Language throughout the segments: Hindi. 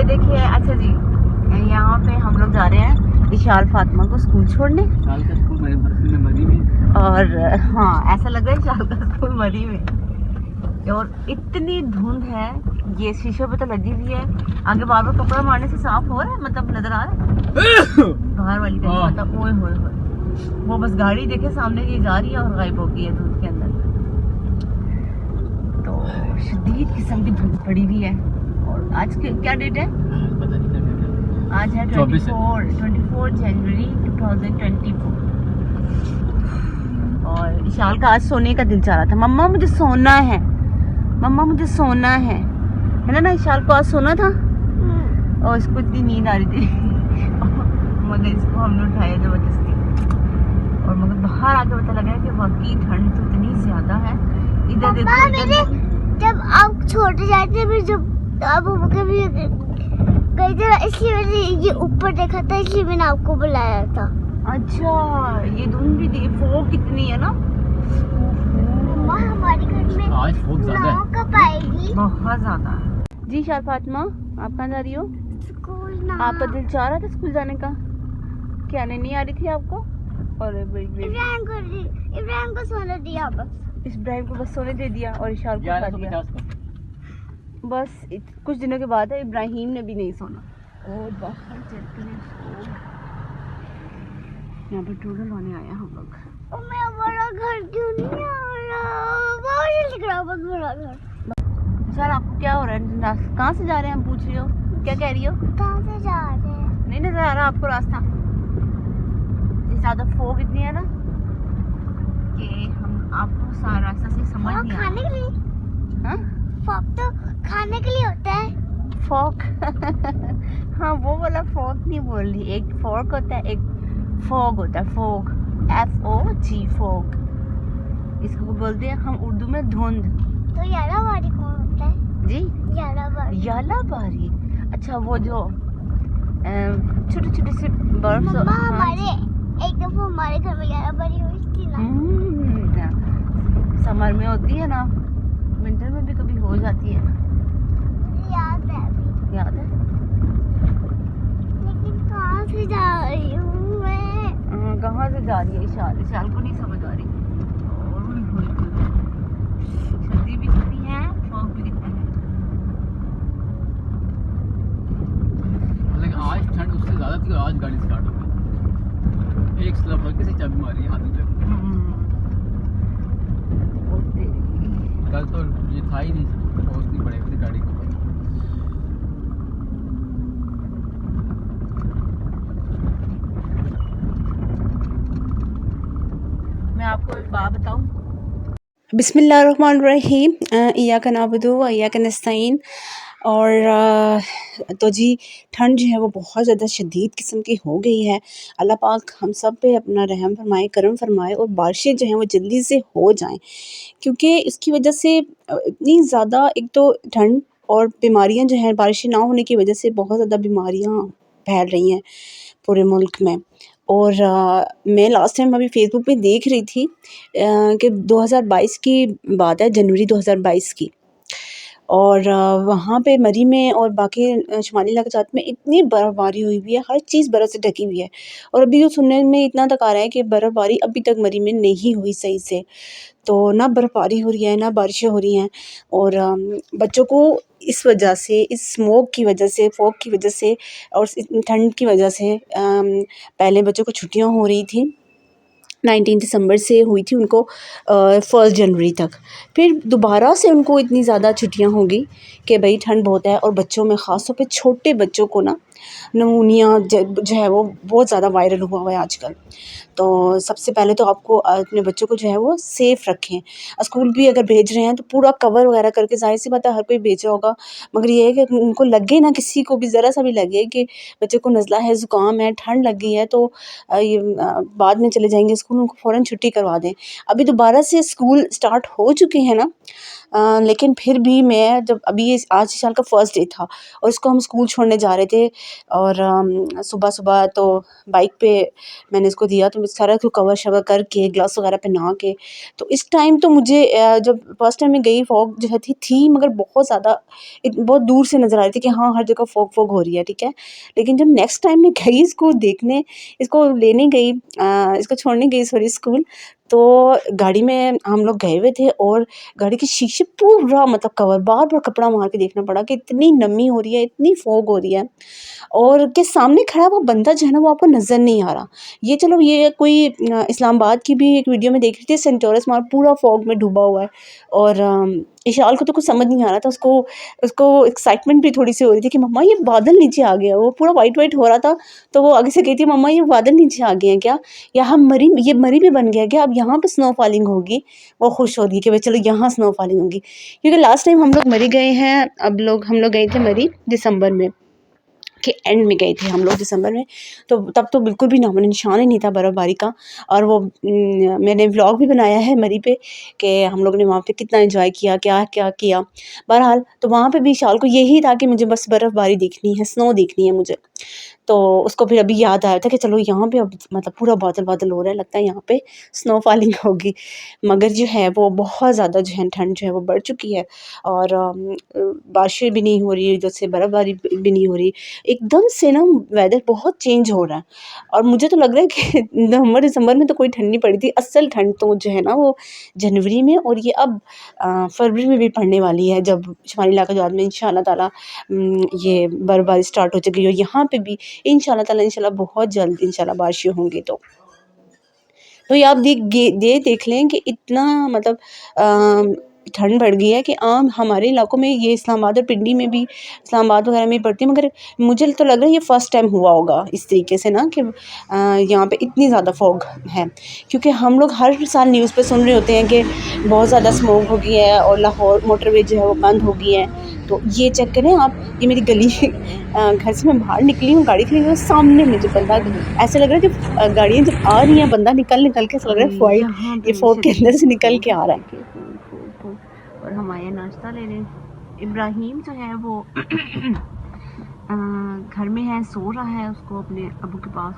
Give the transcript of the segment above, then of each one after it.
ये देखिए। अच्छा जी, यहाँ पे हम लोग जा रहे हैं विशाल फातिमा को स्कूल छोड़ने। विशाल का स्कूल मेरे मरी में। और हाँ, ऐसा लग रहा है विशाल का स्कूल मरी में। और इतनी धुंध है, ये शीशे पे तो लगी हुई है। आगे बार बार कपड़ा मारने से साफ हो रहा है, मतलब नजर आ रहा है बाहर वाली का, मतलब ओए होए होए। वो बस गाड़ी देखे सामने की जा रही है और गायब हो गई है धुंध के अंदर। तो शदीद किस्म की धुंध पड़ी हुई है। और आज के क्या डेट है? पता नहीं क्या डेट है। आज है 24 जनवरी 2024। और विशाल का आज सोने का दिल चाह रहा था। मम्मा मुझे सोना है, मम्मा मुझे सोना है ना ना। विशाल को आज सोना था और इसको इतनी नींद आ रही थी मगर इसको हमने उठाया जबरदस्ती। और मगर बाहर आके पता लगा कि वाकई ठंड तो इतनी ज्यादा है। इधर देखो, जब आप छोटे जाते थे, जब आप कभी गए थे, इसलिए मैंने ये ऊपर देखा था, इसलिए मैंने आपको बुलाया था। अच्छा, ये धुंध भी थी, फॉग कितनी है ना। हमारे घर में आज फॉग ज्यादा है, कब आएगी? बहुत ज्यादा। जी शाल फातिमा, आप कहाँ जा रही हो? स्कूल ना। आपका दिल चाह रहा था स्कूल जाने का, क्या नहीं आ रही थी आपको? और इब्राहिम को सोने दिया बस। इब्राहिम को बस सोने दे दिया और इशाल को खा दिया। 1150 बस कुछ दिनों के बाद है इब्राहिम ने भी नहीं सोना। और बाहर चलते हैं, यहाँ पर टूडल होने आया हम लोग। मेरा बड़ा घर क्यों नहीं आ रहा? बहुत जल्दी करो, बहुत बड़ा घर। सर आपको क्या हो रहा है? कहाँ से जा रहे हैं हम, पूछ रही हो? क्या कह रही हो? कहाँ से जा रहे हैं? नहीं नजर आ रहा आपको रास्ता? ज्यादा फोग इतनी है ना कि हम आपको सारा रास्ता से समझ नहीं आ रहा। खाने के लिए? हाँ, फॉक तो खाने के लिए होता है। फॉक हाँ, वो वाला फॉक नहीं बोल रही। एक फॉर्क होता है, एक फॉग होता है। फॉग, FOG, फॉग इसको बोलते हैं हम उर्दू में धुंध। तो यालाबारी कौन होता है? जी, यालाबारी। अच्छा, वो जो छोटे छोटे से बर्फ। मम्मा हमारे एक दफा हमारे घर में यालाबारी हुई थी ना। समर में होती है ना, विंटर में भी कभी हो जाती है ना। याद है अभी। याद है? लेकिन कहाँ से जा रही हूँ मैं? कहाँ से जा रही है इशाल को नहीं समझ आ रही। सर्दी भी कितनी है, फॉग भी कितना है। लेकिन आज ठंड उससे ज्यादा थी और आज गाड़ी स्टार्ट हो गई। एक स्लैब पर किसी चाबी मारी हाथ में। कल तो ये था ही नहीं, पहुंच नहीं पड़ेगा किसी गाड़ी को। मैं आपको एक बात बताऊं। बिस्मिल्लाहिर्रहमानिर्रहीम, इय्याका नअबुदु व इय्याका नस्तईन। और तो जी, ठंड जो है वो बहुत ज़्यादा शदीद किस्म की हो गई है। अल्लाह पाक हम सब पे अपना रहम फरमाए, करम फरमाए और बारिशें जो हैं वो जल्दी से हो जाएं, क्योंकि इसकी वजह से इतनी ज़्यादा, एक तो ठंड और बीमारियां जो हैं, बारिशें ना होने की वजह से बहुत ज़्यादा बीमारियां फैल रही हैं पूरे मुल्क में। और मैं लास्ट टाइम अभी फेसबुक पे देख रही थी कि 2022 की बात है, जनवरी 2022 की। और वहाँ पे मरी में और बाकी शुमाली इलाक़ात में इतनी बर्फ़बारी हुई हुई है, हर चीज़ बर्फ़ से ढकी हुई है। और अभी जो सुनने में इतना तक आ रहा है कि बर्फ़बारी अभी तक मरी में नहीं हुई सही से। तो ना बर्फ़बारी हो रही है, ना बारिशें हो रही हैं। और बच्चों को इस वजह से, इस स्मोक की वजह से, फॉग की वजह से और ठंड की वजह से पहले बच्चों को छुट्टियाँ हो रही थी, 19 दिसंबर से हुई थी उनको 1 जनवरी तक। फिर दोबारा से उनको इतनी ज़्यादा छुट्टियां होंगी कि भाई ठंड बहुत है। और बच्चों में ख़ास तौर पे छोटे बच्चों को ना नमूनिया जो है वो बहुत ज़्यादा वायरल हुआ है आजकल। तो सबसे पहले तो आपको अपने बच्चों को जो है वो सेफ़ रखें। स्कूल भी अगर भेज रहे हैं तो पूरा कवर वगैरह करके, ज़ाहिर सी बात है हर कोई भेज रहा होगा, मगर ये है कि उनको लगे ना, किसी को भी ज़रा सा भी लगे कि बच्चे को नज़ला है, ज़ुकाम है, ठंड लग गई है, तो बाद में चले जाएंगे स्कूल, उनको फ़ौरन छुट्टी करवा दें। अभी दोबारा से स्कूल स्टार्ट हो चुके हैं ना, लेकिन फिर भी मैं जब अभी ये आज इस साल का फर्स्ट डे था और इसको हम स्कूल छोड़ने जा रहे थे और सुबह-सुबह तो बाइक पे मैंने इसको दिया तो मैं सारा इसको कवर शवर करके ग्लव्स वगैरह पहना के तो इस टाइम तो मुझे जब फर्स्ट टाइम मैं गई फॉग जो है थी मगर बहुत ज़्यादा बहुत दूर से नज़र आ रही थी कि हाँ हर जगह फॉग हो रही है, ठीक है। लेकिन जब नेक्स्ट टाइम मैं गई इसको देखने, इसको लेने गई इसको छोड़ने गई सॉरी स्कूल, तो गाड़ी में हम लोग गए हुए थे और गाड़ी के शीशे पूरा मतलब कवर बार-बार कपड़ा मार के देखना पड़ा कि इतनी नमी हो रही है, इतनी फॉग हो रही है और के सामने खड़ा वो बंदा जो है ना वो आपको नज़र नहीं आ रहा। ये चलो ये कोई इस्लामाबाद की भी एक वीडियो में देख रही थी सेंटोरस मार्ग पूरा फॉग में डूबा हुआ है और इशाल को तो कुछ समझ नहीं आ रहा था उसको उसको एक्साइटमेंट भी थोड़ी-सी हो रही थी कि मम्मा ये बादल नीचे आ गया, वो पूरा व्हाइट-व्हाइट हो रहा था, तो वो आगे से कहती है मम्मा ये बादल नीचे आ गए हैं क्या? यहाँ मरी भी बन गया क्या? अब यहाँ पे स्नो फॉलिंग होगी। वो खुश हो रही है कि भाई चलो यहाँ स्नो फॉलिंग होगी। क्योंकि लास्ट टाइम हम लोग मरी गए हैं, हम लोग गए थे मरी दिसंबर में के एंड में गए थे हम लोग दिसंबर में, तो तब तो बिल्कुल भी नामो निशान ही नहीं था बर्फ़बारी का और वो मैंने व्लॉग भी बनाया है मरी पे कि हम लोग ने वहाँ पे कितना एंजॉय किया, क्या-क्या किया। बहरहाल तो वहाँ पे भी विशाल को यही था कि मुझे बस बर्फ़बारी देखनी है, स्नो देखनी है मुझे। तो उसको फिर अभी याद आया था कि चलो यहाँ पे अब मतलब पूरा बादल-बादल हो रहा है, लगता है यहाँ पे स्नो फॉलिंग होगी। मगर जो है वो बहुत ज़्यादा जो है ठंड जो है वो बढ़ चुकी है और बारिशें भी नहीं हो रही, जैसे बर्फ़बारी भी नहीं हो रही। एकदम से ना वेदर बहुत चेंज हो रहा है और मुझे तो लग रहा है कि नवंबर दिसंबर में तो कोई ठंड नहीं पड़ी थी, असल ठंड तो जो है ना वो जनवरी में और ये अब फरवरी में भी पड़ने वाली है जब शुमाली इलाकाजात में इंशाअल्लाह ताला ये बर्फ़बारी स्टार्ट हो चुकी है और यहाँ पे भी इंशाअल्लाह ताला इंशाअल्लाह बहुत जल्द इंशाअल्लाह बारिशें होंगी तो ये आप देख लें कि इतना मतलब ठंड बढ़ गई है कि आम हमारे इलाकों में ये इस्लामाबाद और पिंडी में भी इस्लामाबाद वगैरह में पड़ती है मगर मुझे तो लग रहा है ये फ़र्स्ट टाइम हुआ होगा इस तरीके से ना कि यहाँ पे इतनी ज़्यादा फॉग है क्योंकि हम लोग हर साल न्यूज़ पे सुन रहे होते हैं कि बहुत ज़्यादा स्मोक हो गई है और लाहौर मोटरवे जो है वो बंद हो गई है। तो ये चेक करें आप, ये मेरी गली घर से मैं बाहर निकली हूँ, गाड़ी खड़ी हुई है, सामने मुझे बंदा ऐसा लग रहा है कि गाड़ियाँ जब आ रही हैं बंदा निकल के ऐसा लग रहा है वाइट ये फॉग के अंदर से निकल के आ रहा है। और हम आए नाश्ता ले रहे हैं। इब्राहिम जो है वो घर में है, सो रहा है, उसको अपने अबू के पास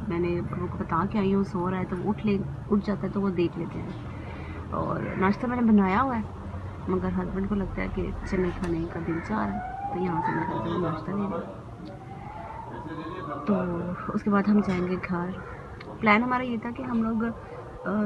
मैंने अबू को बता के आई हूँ सो रहा है तो वो उठ जाता है तो वो देख लेते हैं। और नाश्ता मैंने बनाया हुआ है मगर हस्बैंड को लगता है कि चने खाने का दिल चाह रहा है तो यहाँ से मैं कहती हूँ नाश्ता ले रहे तो उसके बाद हम जाएंगे घर। प्लान हमारा ये था कि हम लोग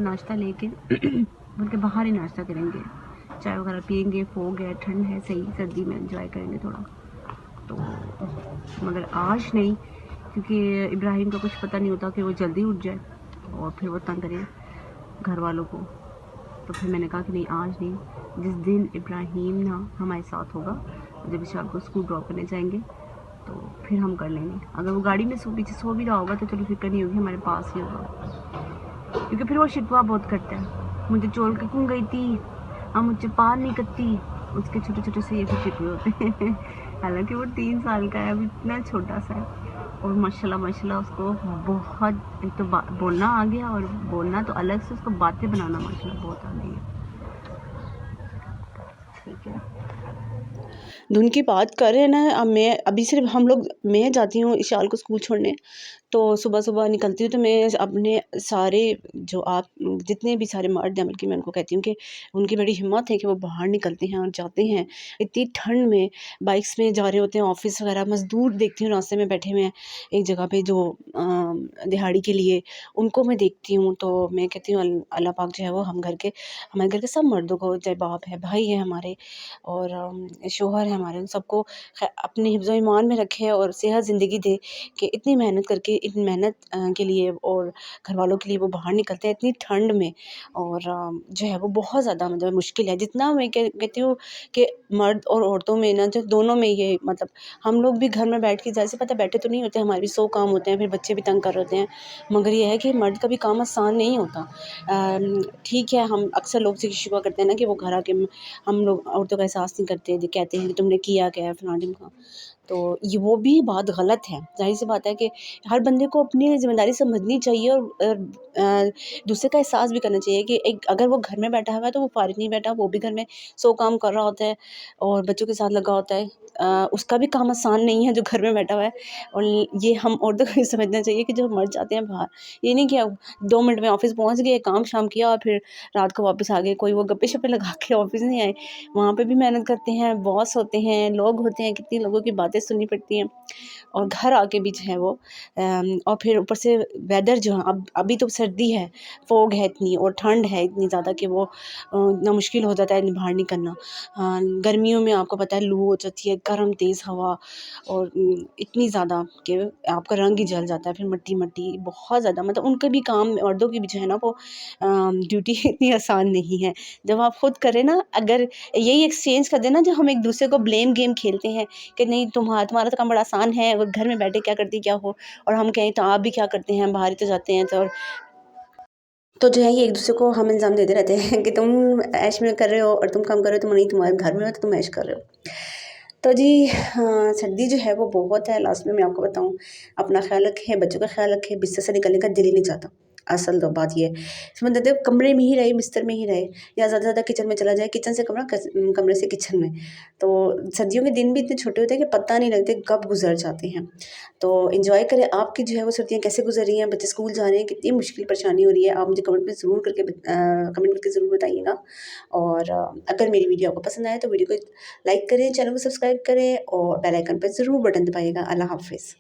नाश्ता लेके बल्कि बाहर ही नाश्ता करेंगे, चाय वगैरह पियेंगे, फोग है, ठंड है, सही सर्दी में एंजॉय करेंगे थोड़ा। तो मगर आज नहीं क्योंकि इब्राहिम का कुछ पता नहीं होता कि वो जल्दी उठ जाए और फिर वो तंग करे घर वालों को। तो फिर मैंने कहा कि नहीं आज नहीं, जिस दिन इब्राहिम ना हमारे साथ होगा जब विशाल को स्कूल ड्रॉप करने जाएंगे तो फिर हम कर लेंगे। अगर वो गाड़ी में पीछे सो भी रहा होगा तो चलो फिक्र नहीं होगी, हमारे पास ही होगा क्योंकि फिर वो शिकवा बहुत करता है, मुझे छोड़ के क्यों गई थी, हम मुझे पार नहीं करती, उसके छोटे छोटे से ये भी शिकवे होते हैं। हालांकि वो 3 साल का है, अभी इतना छोटा सा है और माशाल्लाह उसको बहुत एक तो बोलना आ गया और बोलना तो अलग से, उसको बातें बनाना माशाल्लाह बहुत आ गई है। ठीक है, धुन की बात कर रहे हैं ना, अब मैं अभी सिर्फ हम लोग मैं जाती हूँ इशाल को स्कूल छोड़ने तो सुबह निकलती हूँ तो मैं अपने सारे जो आप जितने भी सारे मर्द हैं बल्कि मैं उनको कहती हूँ कि उनकी बड़ी हिम्मत है कि वो बाहर निकलते हैं और जाते हैं इतनी ठंड में, बाइक्स में जा रहे होते हैं ऑफिस वगैरह। मज़दूर देखती हूँ रास्ते में बैठे हुए हैं एक जगह पे जो दिहाड़ी के लिए, उनको मैं देखती हूँ तो मैं कहती हूँ अल्लाह पाक जो है वो हमारे घर के सब मर्दों को, चाहे बाप है, भाई है हमारे और शोहर है हमारे, उन सबको अपने हिफ्ज़ ईमान में रखे और सेहत ज़िंदगी दे कि इतनी मेहनत करके इन मेहनत के लिए और घर वालों के लिए वो बाहर निकलते हैं इतनी ठंड में और जो है वो बहुत ज़्यादा मतलब मुश्किल है। जितना मैं कहती हूँ कि मर्द और औरतों में ना जो दोनों में ये मतलब हम लोग भी घर में बैठ के जैसे पता बैठे तो नहीं होते, हमारे भी 100 काम होते हैं, फिर बच्चे भी तंग कर रहे होते हैं, मगर ये है कि मर्द का भी काम आसान नहीं होता। ठीक है, हम अक्सर लोग से शिकवा करते हैं ना कि वो घर आके हम लोग औरतों का एहसास नहीं करते, कहते हैं कि तुमने किया क्या है फलाना ढिमका। तो ये वो भी बात गलत है। ज़ाहिर सी बात है कि हर बंदे को अपनी ज़िम्मेदारी समझनी चाहिए और दूसरे का एहसास भी करना चाहिए कि एक अगर वो घर में बैठा हुआ है तो वो फारिग नहीं बैठा, वो भी घर में 100 काम कर रहा होता है और बच्चों के साथ लगा होता है। उसका भी काम आसान नहीं है जो घर में बैठा हुआ है। और ये हम औरतों को भी समझना चाहिए कि जब मर जाते हैं बाहर, ये नहीं कि अब 2 मिनट में ऑफ़िस पहुँच गए, काम शाम किया और फिर रात को वापस आ गए, कोई वो गप्पे-शप्पे लगा के ऑफ़िस नहीं आए। वहाँ पे भी मेहनत करते हैं, बॉस होते हैं, लोग होते हैं, कितनी लोगों की बातें सुननी पड़ती हैं और घर आके भी जो है वो और फिर ऊपर से वेदर जो है, अब अभी तो सर्दी है, फॉग है इतनी और ठंड है इतनी ज़्यादा कि वो इतना मुश्किल हो जाता है बाहर निकलना। गर्मियों में आपको पता है लू हो जाती है, गर्म तेज़ हवा और इतनी ज़्यादा कि आपका रंग ही जल जाता है, फिर मट्टी-मट्टी बहुत ज़्यादा, मतलब उनके भी काम, मर्दों की भी जो है ना वो ड्यूटी इतनी आसान नहीं है। जब आप खुद करें ना, अगर यही एक्सचेंज कर दें ना, जब हम एक दूसरे को ब्लेम गेम खेलते हैं कि नहीं तुम्हारा तो काम बड़ा आसान है और घर में बैठे क्या करती क्या हो, और हम कहें तो आप भी क्या करते हैं, बाहर ही तो जाते हैं, तो जो है ये एक दूसरे को हम इल्ज़ाम देते रहते हैं कि तुम ऐश में कर रहे हो और तुम काम कर रहे हो, तुम नहीं, तुम्हारे घर में हो तो तुम ऐश कर रहे हो। तो जी हाँ, सर्दी जो है वो बहुत है। लास्ट में मैं आपको बताऊँ, अपना ख़्याल रखें, बच्चों का ख़्याल रखें, बिस्तर से निकलने का दिल ही नहीं चाहता। असल तो बात ये है, समझ लेते हो कमरे में ही रहे, बिस्तर में ही रहे, या ज़्यादा से ज़्यादा किचन में चला जाए, किचन से कमरे से किचन में। तो सर्दियों के दिन भी इतने छोटे होते हैं कि पता नहीं लगते कब गुज़र जाते हैं। तो एन्जॉय करें। आपकी जो है वो सर्दियाँ कैसे गुज़र रही हैं? बच्चे स्कूल जा रहे हैं, कितनी मुश्किल परेशानी हो रही है? आप मुझे कमेंट करके ज़रूर बताइएगा। और अगर मेरी वीडियो आपको पसंद आए तो वीडियो को लाइक करें, चैनल को सब्सक्राइब करें और बेल आइकन पे ज़रूर बटन दबाइएगा। अल्लाह हाफ़िज़।